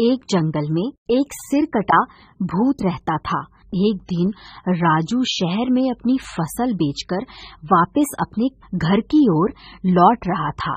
एक जंगल में एक सिरकटा भूत रहता था। एक दिन राजू शहर में अपनी फसल बेचकर वापस अपने घर की ओर लौट रहा था।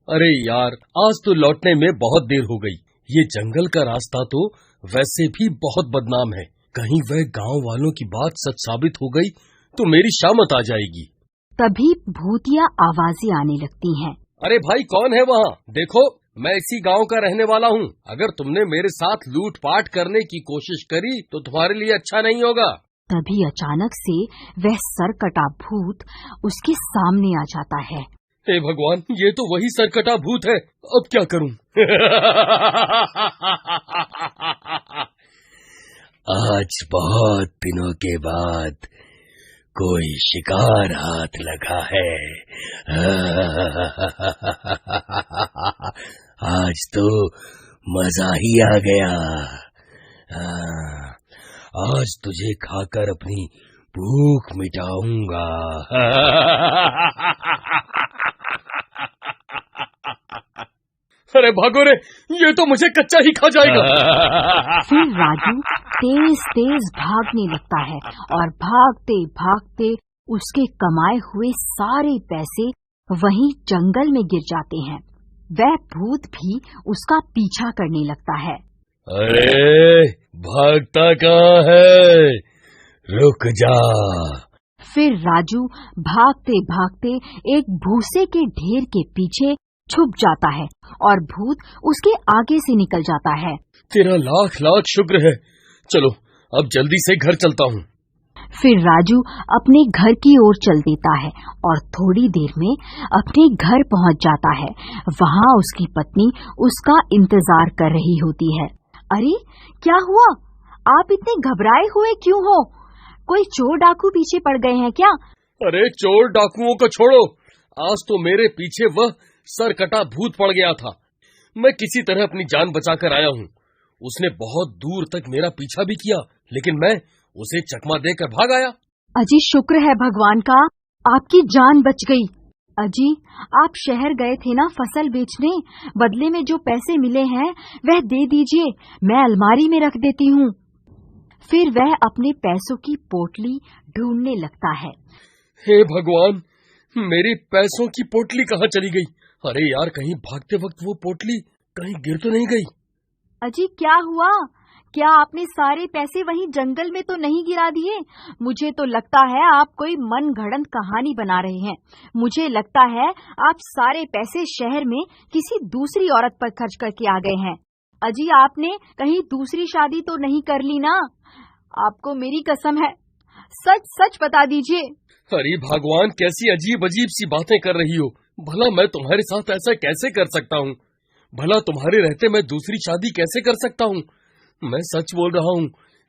अरे यार, आज तो लौटने में बहुत देर हो गई। ये जंगल का रास्ता तो वैसे भी बहुत बदनाम है। कहीं वह गांव वालों की बात सच साबित हो गई तो मेरी शामत आ जाएगी। तभी भूतिया आवाजें आने लगती हैं। अरे भाई, कौन है वहाँ? देखो, मैं इसी गांव का रहने वाला हूँ। अगर तुमने मेरे साथ लूटपाट करने की कोशिश करी तो तुम्हारे लिए अच्छा नहीं होगा। तभी अचानक से वह सरकटा भूत उसके सामने आ जाता है। हे भगवान, ये तो वही सरकटा भूत है। अब क्या करूँ? आज बहुत दिनों के बाद कोई शिकार हाथ लगा है। आज तो मजा ही आ गया। आज तुझे खाकर अपनी भूख मिटाऊंगा। अरे भागो रे, ये तो मुझे कच्चा ही खा जाएगा। फिर राजू तेज तेज भागने लगता है और भागते भागते उसके कमाए हुए सारे पैसे वहीं जंगल में गिर जाते हैं। वह भूत भी उसका पीछा करने लगता है। अरे भागता कहाँ है? रुक जा। फिर राजू भागते भागते एक भूसे के ढेर के पीछे छुप जाता है और भूत उसके आगे से निकल जाता है। तेरा लाख लाख शुक्र है। चलो अब जल्दी से घर चलता हूँ। फिर राजू अपने घर की ओर चल देता है और थोड़ी देर में अपने घर पहुँच जाता है। वहाँ उसकी पत्नी उसका इंतजार कर रही होती है। अरे क्या हुआ? आप इतने घबराए हुए क्यों हो? कोई चोर डाकू पीछे पड़ गए हैं क्या? अरे चोर डाकुओं को छोड़ो, आज तो मेरे पीछे वह सरकटा भूत पड़ गया था। मैं किसी तरह अपनी जान बचाकर आया हूँ। उसने बहुत दूर तक मेरा पीछा भी किया, लेकिन मैं उसे चकमा देकर भाग आया। अजी शुक्र है भगवान का, आपकी जान बच गई। अजी, आप शहर गए थे ना फसल बेचने, बदले में जो पैसे मिले हैं वह दे दीजिए, मैं अलमारी में रख देती हूँ। फिर वह अपने पैसों की पोटली ढूंढने लगता है। हे भगवान, मेरी पैसों की पोटली कहाँ चली गई? अरे यार, कहीं भागते वक्त वो पोटली कहीं गिर तो नहीं गई? अजी क्या हुआ? क्या आपने सारे पैसे वहीं जंगल में तो नहीं गिरा दिए? मुझे तो लगता है आप कोई मनगढ़ंत कहानी बना रहे हैं। मुझे लगता है आप सारे पैसे शहर में किसी दूसरी औरत पर खर्च करके आ गए हैं। अजी, आपने कहीं दूसरी शादी तो नहीं कर ली ना? आपको मेरी कसम है, सच सच बता दीजिए। अरे भगवान, कैसी अजीब अजीब सी बातें कर रही हो। भला मैं तुम्हारे साथ ऐसा कैसे कर सकता हूँ? भला तुम्हारे रहते मैं दूसरी शादी कैसे कर सकता हूँ? मैं सच बोल रहा हूँ,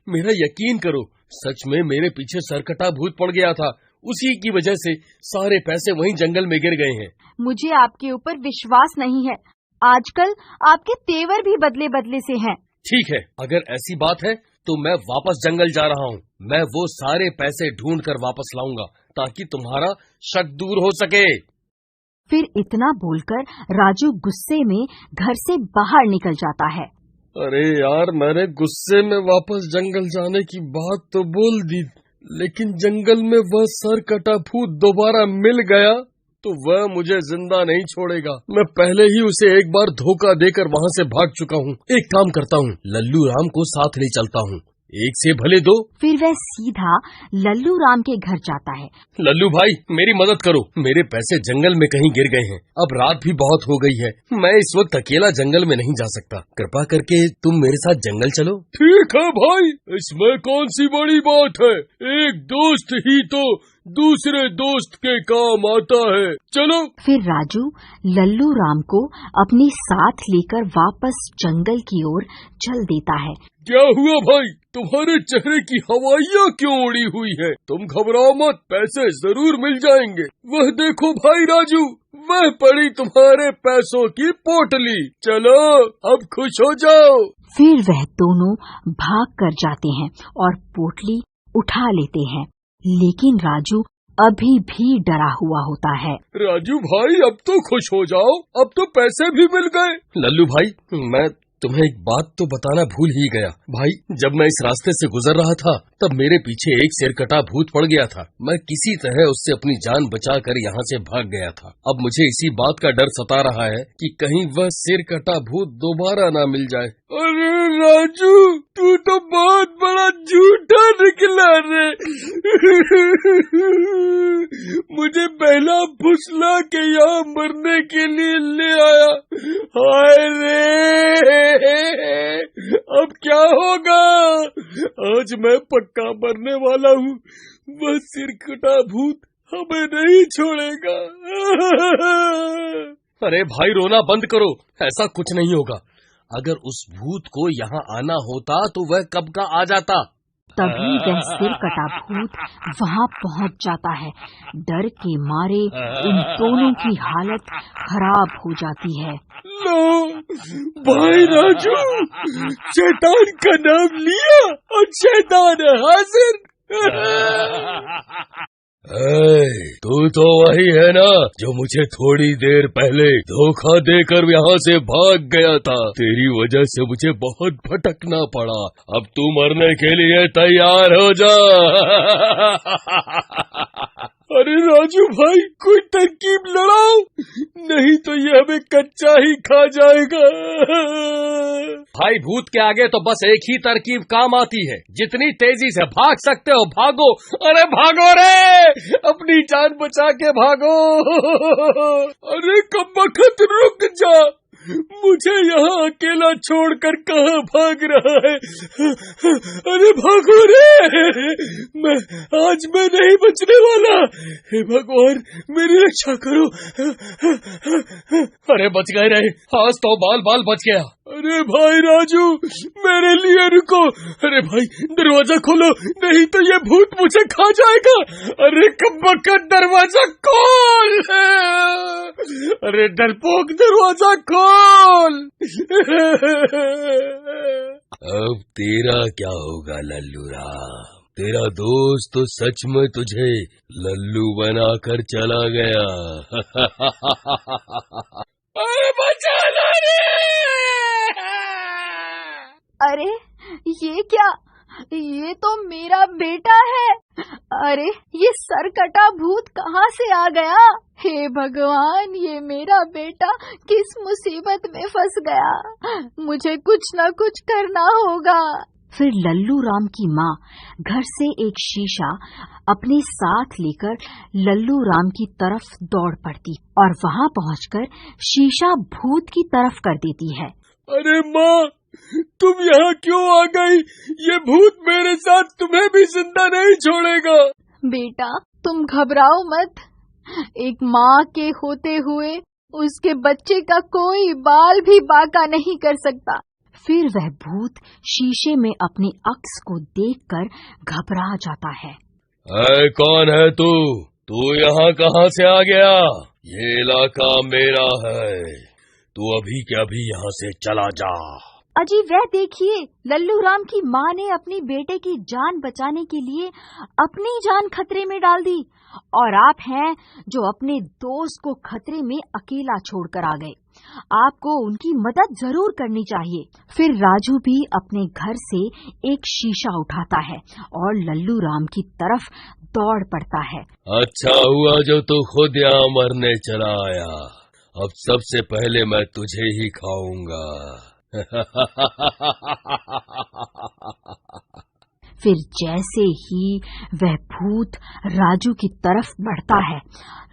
मेरा यकीन करो। सच में मेरे पीछे सरकटा भूत पड़ गया था। उसी की वजह से सारे पैसे वहीं जंगल में गिर गए हैं। मुझे आपके ऊपर विश्वास नहीं है। आजकल आपके तेवर भी बदले बदले से हैं। ठीक है, अगर ऐसी बात है तो मैं वापस जंगल जा रहा हूँ। मैं वो सारे पैसे ढूंढ कर वापस लाऊंगा ताकि तुम्हारा शक दूर हो सके। फिर इतना बोलकर राजू गुस्से में घर से बाहर निकल जाता है। अरे यार, मैंने गुस्से में वापस जंगल जाने की बात तो बोल दी, लेकिन जंगल में वह सरकटा भूत दोबारा मिल गया तो वह मुझे जिंदा नहीं छोड़ेगा। मैं पहले ही उसे एक बार धोखा देकर वहाँ से भाग चुका हूँ। एक काम करता हूँ, लल्लू राम को साथ ले चलता हूँ, एक से भले दो। फिर वह सीधा लल्लू राम के घर जाता है। लल्लू भाई, मेरी मदद करो, मेरे पैसे जंगल में कहीं गिर गए हैं। अब रात भी बहुत हो गई है, मैं इस वक्त अकेला जंगल में नहीं जा सकता। कृपा करके तुम मेरे साथ जंगल चलो। ठीक है भाई, इसमें कौन सी बड़ी बात है। एक दोस्त ही तो दूसरे दोस्त के काम आता है। चलो। फिर राजू लल्लू राम को अपने साथ लेकर वापस जंगल की ओर चल देता है। क्या हुआ भाई, तुम्हारे चेहरे की हवाइयाँ क्यों उड़ी हुई है? तुम घबराओ मत, पैसे जरूर मिल जाएंगे। वह देखो भाई राजू, वह पड़ी तुम्हारे पैसों की पोटली। चलो अब खुश हो जाओ। फिर वह दोनों भाग कर जाते हैं और पोटली उठा लेते हैं, लेकिन राजू अभी भी डरा हुआ होता है। राजू भाई, अब तो खुश हो जाओ, अब तो पैसे भी मिल गए। लल्लू भाई, मैं तुम्हें एक बात तो बताना भूल ही गया भाई। जब मैं इस रास्ते से गुजर रहा था तब मेरे पीछे एक सिरकटा भूत पड़ गया था। मैं किसी तरह उससे अपनी जान बचाकर यहाँ से भाग गया था। अब मुझे इसी बात का डर सता रहा है कि कहीं वह सिरकटा भूत दोबारा ना मिल जाए। अरे राजू, तू तो बहुत बड़ा झूठा निकला रे। मुझे पहला फुसला के यहाँ मरने के लिए ले आया। हाय रे, अब क्या होगा? आज मैं पक्का मरने वाला हूँ। वह सिरकटा भूत हमें नहीं छोड़ेगा। अरे भाई, रोना बंद करो, ऐसा कुछ नहीं होगा। अगर उस भूत को यहाँ आना होता तो वह कब का आ जाता। तभी वह सिरकटा भूत वहाँ पहुँच जाता है। डर के मारे उन दोनों की हालत खराब हो जाती है। लो भाई राजू, शैतान का नाम लिया और शैतान हाजिर। तू तो वही है ना जो मुझे थोड़ी देर पहले धोखा देकर यहाँ से भाग गया था। तेरी वजह से मुझे बहुत भटकना पड़ा। अब तू मरने के लिए तैयार हो जा। अरे राजू भाई, कोई तरकीब लड़ाओ, नहीं तो ये हमें कच्चा ही खा जाएगा। भाई, भूत के आगे तो बस एक ही तरकीब काम आती है। जितनी तेजी से भाग सकते हो भागो। अरे भागो रे, अपनी जान बचा के भागो। अरे कमबख्त, रुक जा, मुझे यहाँ अकेला छोड़कर कहाँ भाग रहा है? अरे भागो रे, आज मैं नहीं बचने वाला। हे भगवान, मेरी रक्षा करो। अरे बच गए रे, आज तो बाल बाल बच गया। अरे भाई राजू, मेरे लिए रुको। अरे भाई, दरवाजा खोलो, नहीं तो ये भूत मुझे खा जाएगा। अरे कमबख्त, दरवाजा खोल। अरे डरपोक, दरवाजा खोल। अब तेरा क्या होगा लल्लू राम? तेरा दोस्त तो सच में तुझे लल्लू बनाकर चला गया। अरे बचा लो रे। अरे ये क्या? ये तो मेरा बेटा है। अरे ये सरकटा भूत कहाँ से आ गया? हे भगवान, ये मेरा बेटा किस मुसीबत में फंस गया। मुझे कुछ न कुछ करना होगा। फिर लल्लू राम की माँ घर से एक शीशा अपने साथ लेकर लल्लू राम की तरफ दौड़ पड़ती और वहाँ पहुँचकर शीशा भूत की तरफ कर देती है। अरे माँ, तुम यहाँ क्यों आ गई? ये भूत मेरे साथ तुम्हें भी जिंदा नहीं छोड़ेगा। बेटा, तुम घबराओ मत। एक माँ के होते हुए उसके बच्चे का कोई बाल भी बांका नहीं कर सकता। फिर वह भूत शीशे में अपनी अक्स को देखकर घबरा जाता है। ऐ कौन है तू? तू यहाँ कहाँ से आ गया? ये इलाका मेरा है, तू अभी के अभी यहाँ से चला जा। अजी वह देखिए, लल्लू राम की माँ ने अपनी बेटे की जान बचाने के लिए अपनी जान खतरे में डाल दी और आप हैं जो अपने दोस्त को खतरे में अकेला छोड़कर आ गए। आपको उनकी मदद जरूर करनी चाहिए। फिर राजू भी अपने घर से एक शीशा उठाता है और लल्लू राम की तरफ दौड़ पड़ता है। अच्छा हुआ जो तू खुद यहाँ मरने चला आया। अब सबसे पहले मैं तुझे ही खाऊंगा। फिर जैसे ही वह भूत राजू की तरफ बढ़ता है,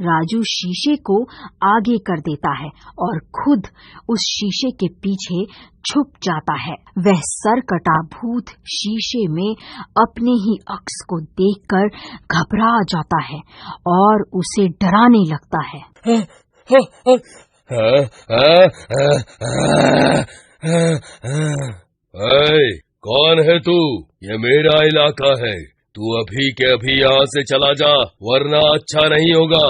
राजू शीशे को आगे कर देता है और खुद उस शीशे के पीछे छुप जाता है। वह सरकटा भूत शीशे में अपने ही अक्स को देखकर घबरा जाता है और उसे डराने लगता है। कौन है तू? ये मेरा इलाका है, तू अभी के अभी यहाँ से चला जा, वरना अच्छा नहीं होगा।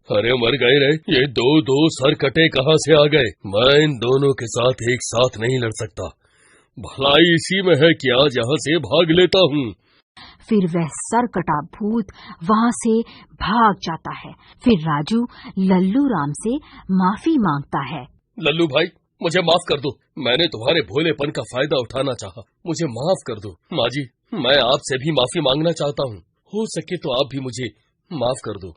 अरे मर गए रे, ये दो सरकटे कहाँ से आ गए? मैं इन दोनों के साथ एक साथ नहीं लड़ सकता। भलाई इसी में है कि आज यहाँ से भाग लेता हूँ। फिर वह सरकटा भूत वहाँ से भाग जाता है। फिर राजू लल्लू राम से माफी मांगता है। लल्लू भाई, मुझे माफ कर दो। मैंने तुम्हारे भोलेपन का फायदा उठाना चाहा, मुझे माफ कर दो। माँ जी, मैं आपसे भी माफी मांगना चाहता हूँ। हो सके तो आप भी मुझे माफ कर दो।